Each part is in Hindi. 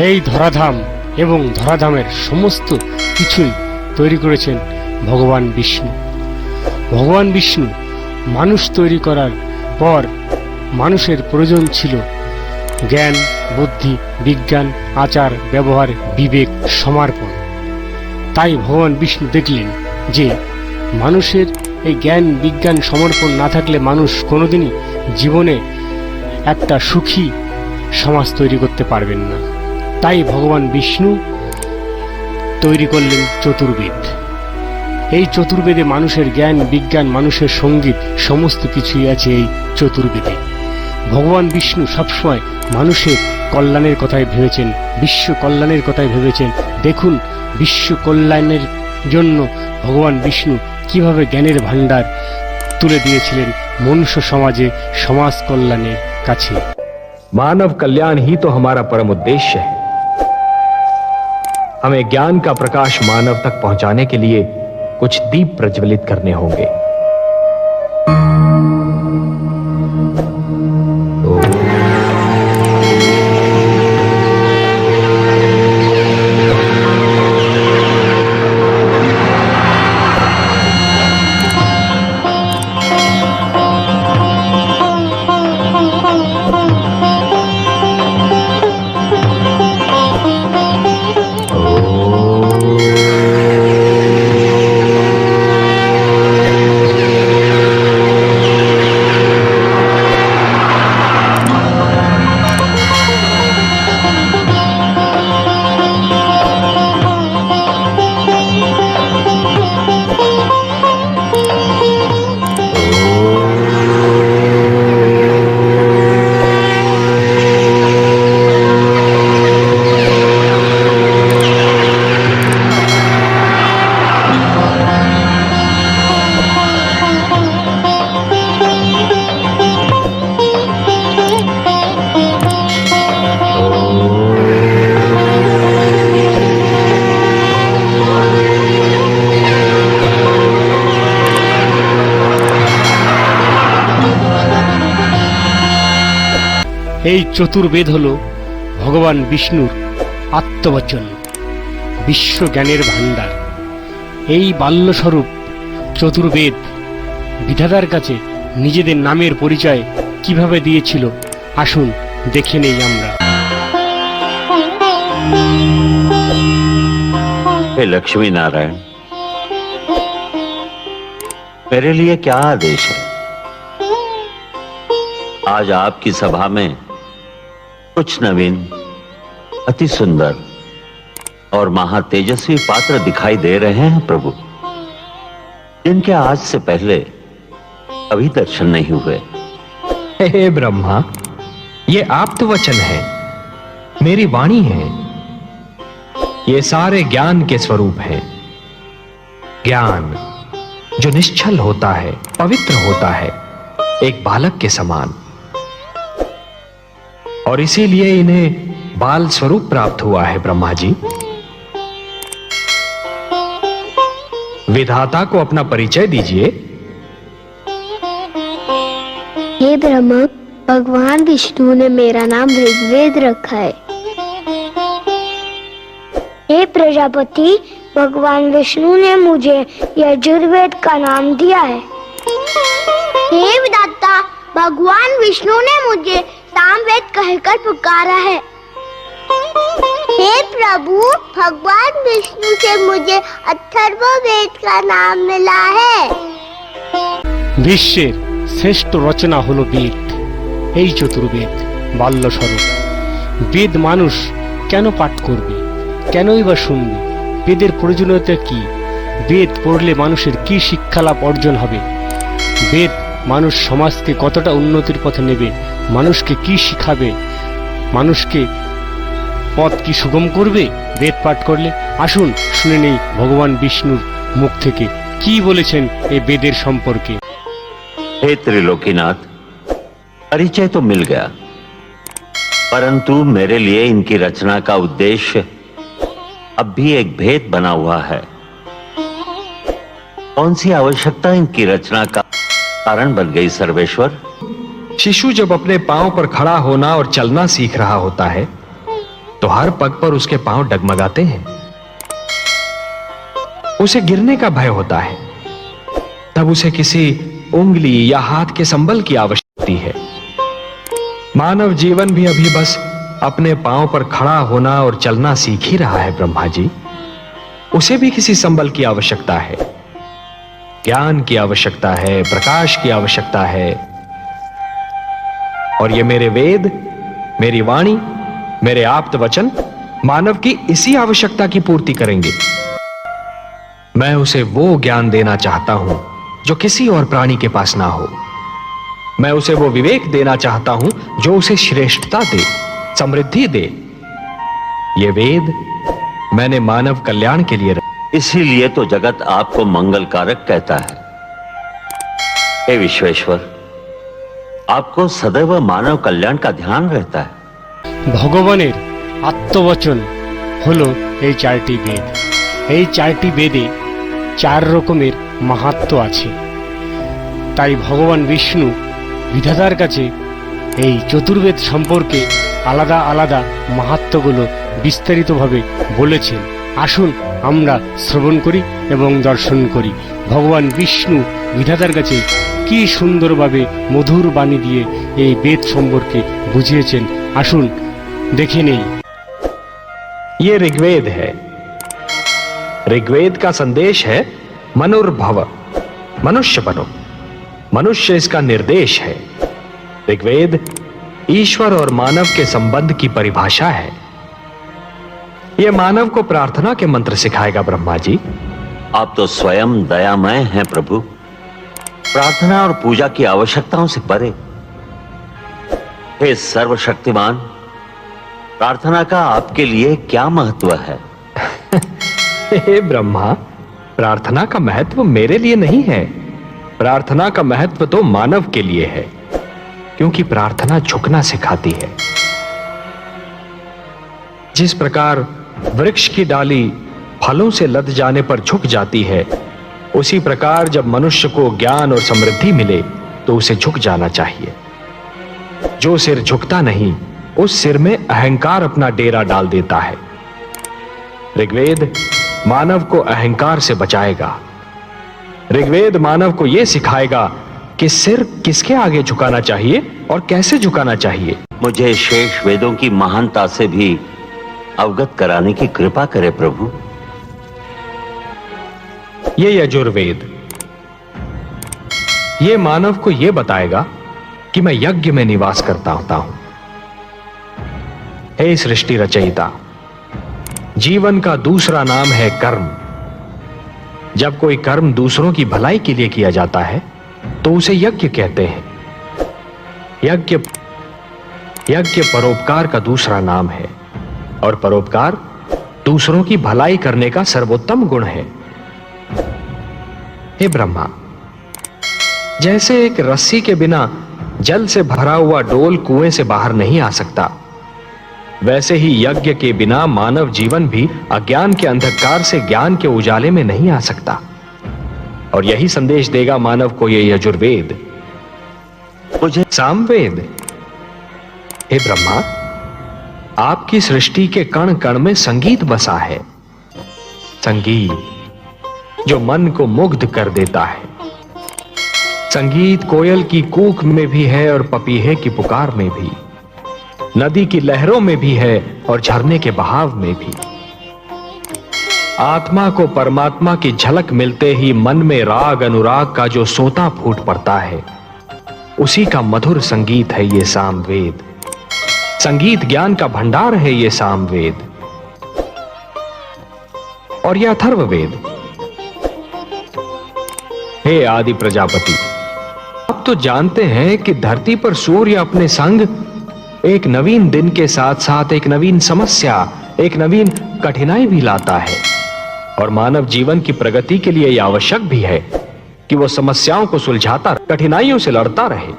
এই ধরাধাম এবং ধরাধামের সমস্ত কিছুই তৈরি করেছেন ভগবান বিষ্ণু। ভগবান বিষ্ণু মানুষ তৈরি করার পর মানুষের প্রয়োজন ছিল জ্ঞান, বুদ্ধি, বিজ্ঞান, আচার, ব্যবহার, বিবেক, সমর্পণ। তাই ভগবান বিষ্ণু দেখলেন যে মানুষের এই জ্ঞান, বিজ্ঞান, সমর্পণ না থাকলে মানুষ কোনোদিনই জীবনে একটা সুখী সমাজ তৈরি করতে পারবেন না। তাই ভগবান বিষ্ণু তৈরি করলেন চতুর্বেদ। এই চতুর্বেদে মানুষের জ্ঞান, বিজ্ঞান, মানুষের সঙ্গীত সমস্ত কিছুই আছে এই চতুর্বেদে। ভগবান বিষ্ণু সবসময় মানুষের কল্যাণের কথাই ভেবেছেন, বিশ্ব কল্যাণের কথাই ভেবেছেন। দেখুন বিশ্ব কল্যাণের জন্য ভগবান বিষ্ণু কিভাবে জ্ঞানের ভাণ্ডার তুলে দিয়েছিলেন মনুষ্য সমাজে, সমাজ কল্যাণের কাছে। मानव कल्याण ही तो हमारा परम उद्देश्य है। हमें ज्ञान का प्रकाश मानव तक पहुंचाने के लिए कुछ दीप प्रज्वलित करने होंगे। এই চতুর্বেদ হল ভগবান বিষ্ণুর আত্মবচন, বিশ্ব জ্ঞানের ভাণ্ডার। এই বাল্যস্বরূপ চতুর্বেদ বিধাতার কাছে নিজেদের নামের পরিচয় কিভাবে দিয়েছিল আসুন দেখে নেই আমরা। हे लक्ष्मी नारायण, मेरे लिए क्या आदेश है? आज आपकी सभा में कुछ नवीन, अति सुंदर और महातेजस्वी पात्र दिखाई दे रहे हैं प्रभु, जिनके आज से पहले कभी दर्शन नहीं हुए। हे ब्रह्मा, ये आप्तवचन है, मेरी वाणी है। ये सारे ज्ञान के स्वरूप हैं। ज्ञान जो निश्चल होता है, पवित्र होता है, एक बालक के समान, और इसीलिए इन्हें बाल स्वरूप प्राप्त हुआ है। ब्रह्मा जी, विधाता को अपना परिचय दीजिए। हे ब्रह्मा, भगवान विष्णु ने मेरा नाम ऋग्वेद रखा है। हे प्रजापति, भगवान विष्णु ने मुझे यजुर्वेद का नाम दिया है। हे विधाता, भगवान विष्णु ने मुझे सामवेद कहकर पुकारा है। हे प्रभु, भगवान विष्णु से मुझे अथर्ववेद का नाम मिला है। বিশ্বের শ্রেষ্ঠ রচনা হলো বেদ, এই চতুর্বেদ বাল্যস্বরূপ। বেদ মানুষ কেন পাঠ করবে, কেনই বা শুনবে? বেদের প্রয়োজনীয়তা কি? বেদ পড়লে মানুষের কি শিক্ষালাভ অর্জন হবে? বেদ মানুষ সমাজকে কতটা উন্নতির পথে নেবে, মানুষকে কি শিখাবে, মানুষকে পথ কি সুগম করবে বেদ পাঠ করলে? আসুন শুনে নেই ভগবান বিষ্ণুর মুখ থেকে কি বলেছেন এই বেদের সম্পর্কে। हे त्रिलोकीनाथ, परिचय तो मिल गया, परंतु मेरे लिए इनकी रचना का उद्देश्य अब भी एक भेद बना हुआ है। कौन सी आवश्यकता इनकी रचना का कारण बन गई सर्वेश्वर? शिशु जब अपने पांव पर खड़ा होना और चलना सीख रहा होता है, तो हर पग पर उसके पांव डगमगाते हैं। उसे गिरने का भय होता है, तब उसे किसी उंगली या हाथ के संबल की आवश्यकता है। मानव जीवन भी अभी बस अपने पांव पर खड़ा होना और चलना सीख ही रहा है ब्रह्मा जी। उसे भी किसी संबल की आवश्यकता है, ज्ञान की आवश्यकता है, प्रकाश की आवश्यकता है। और ये मेरे वेद, मेरी वाणी, मेरे आप्त वचन मानव की इसी आवश्यकता की पूर्ति करेंगे। मैं उसे वो ज्ञान देना चाहता हूं जो किसी और प्राणी के पास ना हो। मैं उसे वो विवेक देना चाहता हूं जो उसे श्रेष्ठता दे, समृद्धि दे। ये वेद मैंने मानव कल्याण के लिए रखा। इसीलिए तो जगत आपको मंगलकारक कहता है। हे विश्वेश्वर, आपको सदैव मानव कल्याण का ध्यान रहता है। ভগবানের আত্মবচন হলো এই চারটি বেদ। এই চারটি বেদে চার রকমের মাহাত্ম্য আছে। তাই ভগবান বিষ্ণু বিধাতার কাছে এই চতুর্বেদ সম্পর্কে আলাদা আলাদা মাহাত্ম্যগুলো বিস্তারিতভাবে বলেছেন। আসুন আমরা শ্রবণ করি এবং দর্শন করি ভগবান বিষ্ণু বিধাতার কাছে কি সুন্দরভাবে মধুর বাণী দিয়ে এই বেদ সম্পর্কে বুঝিয়েছেন। আসুন দেখে নেই। ये ऋग्वेद है। ऋग्वेद का संदेश है मनुर्भव, मनुष्य बनो। मनुष्य इसका निर्देश है। ऋग्वेद ईश्वर और मानव के संबंध की परिभाषा है। यह मानव को प्रार्थना के मंत्र सिखाएगा ब्रह्मा जी। आप तो स्वयं दयामय हैं प्रभु, प्रार्थना और पूजा की आवश्यकताओं से परे। हे सर्वशक्तिमान, प्रार्थना का आपके लिए क्या महत्व है? हे ब्रह्मा, प्रार्थना का महत्व मेरे लिए नहीं है। प्रार्थना का महत्व तो मानव के लिए है, क्योंकि प्रार्थना झुकना सिखाती है। जिस प्रकार वृक्ष की डाली फलों से लद जाने पर झुक जाती है, उसी प्रकार जब मनुष्य को ज्ञान और समृद्धि मिले तो उसे झुक जाना चाहिए। जो सिर झुकता नहीं, उस सिर में अहंकार अपना डेरा डाल देता है। ऋग्वेद मानव को अहंकार से बचाएगा। ऋग्वेद मानव को यह सिखाएगा कि सिर किसके आगे झुकाना चाहिए और कैसे झुकाना चाहिए। मुझे शेष वेदों की महानता से भी अवगत कराने की कृपा करे प्रभु। ये यजुर्वेद, ये मानव को यह बताएगा कि मैं यज्ञ में निवास करता हूं। हे सृष्टि रचयिता, जीवन का दूसरा नाम है कर्म। जब कोई कर्म दूसरों की भलाई के लिए किया जाता है तो उसे यज्ञ कहते हैं। यज्ञ परोपकार का दूसरा नाम है, और परोपकार दूसरों की भलाई करने का सर्वोत्तम गुण है। हे ब्रह्मा, जैसे एक रस्सी के बिना जल से भरा हुआ डोल कुएं से बाहर नहीं आ सकता, वैसे ही यज्ञ के बिना मानव जीवन भी अज्ञान के अंधकार से ज्ञान के उजाले में नहीं आ सकता। और यही संदेश देगा मानव को ये यजुर्वेद। मुझे सामवेद। हे ब्रह्मा, आपकी सृष्टि के कण कण में संगीत बसा है। संगीत जो मन को मुग्ध कर देता है। संगीत कोयल की कूक में भी है और पपीहे की पुकार में भी, नदी की लहरों में भी है और झरने के बहाव में भी। आत्मा को परमात्मा की झलक मिलते ही मन में राग अनुराग का जो सोता फूट पड़ता है, उसी का मधुर संगीत है ये सामवेद। संगीत ज्ञान का भंडार है ये सामवेद। और यह अथर्ववेद। हे आदि प्रजापति, आप तो जानते हैं कि धरती पर सूर्य अपने संग एक नवीन दिन के साथ साथ एक नवीन समस्या, एक नवीन कठिनाई भी लाता है। और मानव जीवन की प्रगति के लिए यह आवश्यक भी है कि वो समस्याओं को सुलझाता, कठिनाइयों से लड़ता रहे।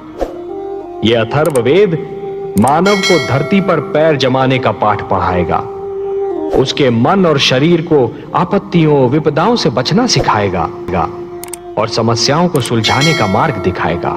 यह अथर्ववेद मानव को धरती पर पैर जमाने का पाठ पढ़ाएगा, उसके मन और शरीर को आपत्तियों विपदाओं से बचना सिखाएगा और समस्याओं को सुलझाने का मार्ग दिखाएगा।